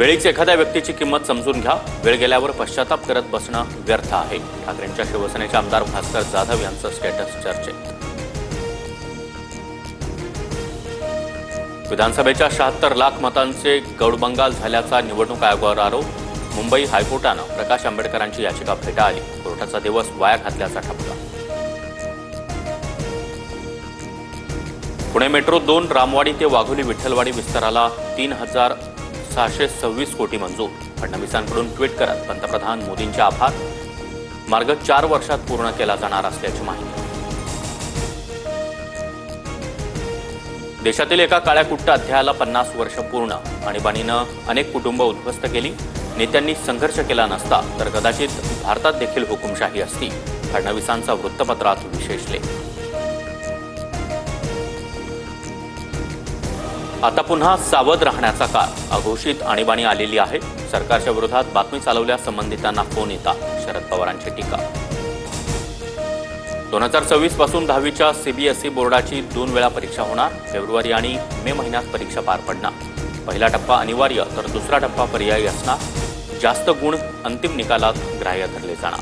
वेळीच एखाद्या व्यक्तीची किंमत समजून घ्या. वेळ गेल्यावर पश्चाताप करत बसणं व्यर्थ आहे. ठाकरेंच्या शिवसेनेचे आमदार भास्कर जाधव यांचं स्टेटस चर्चेत. विधानसभेच्या 76 लाख मतांचे गौडबंगाल झाल्याचा निवडणूक आयोगावर आरोप. मुंबई हायकोर्टानं प्रकाश आंबेडकरांची याचिका फेटाळली. कोर्टाचा दिवस वाया घातल्याचा ठपका. पुणे मेट्रो 2 रामवाडी ते वाघोली विठ्ठलवाडी विस्ताराला 3,626 कोटी मंजूर. फडणवीसांकडून ट्विट करत पंतप्रधान मोदींचे आभार. मार्ग 4 वर्षात पूर्ण केला जाणार असल्याची माहिती. देशातील एका काळ्या कुट्ट अध्यायाला 50 वर्ष पूर्ण. आणीबाणीनं अनेक कुटुंब उद्ध्वस्त केली. नेत्यांनी संघर्ष केला नसता तर कदाचित भारतात देखील हुकुमशाही असती. फडणवीसांचा वृत्तपत्रात विशेष लेख. आता पुन्हा सावध राहण्याचा काळ. अघोषित आणीबाणी आलेली आहे. सरकारच्या विरोधात बातमी चालवल्या संबंधितांना फोन येतात. शरद पवारांची टीका. 2026 पासून 10वीच्या सीबीएसई बोर्डाची 2 वेळा परीक्षा होणार. फेब्रुवारी आणि मे महिन्यात परीक्षा पार पडणार. पहिला टप्पा अनिवार्य तर दुसरा टप्पा पर्यायी असणार. जास्त गुण अंतिम निकालात ग्राह्य धरले जाणार.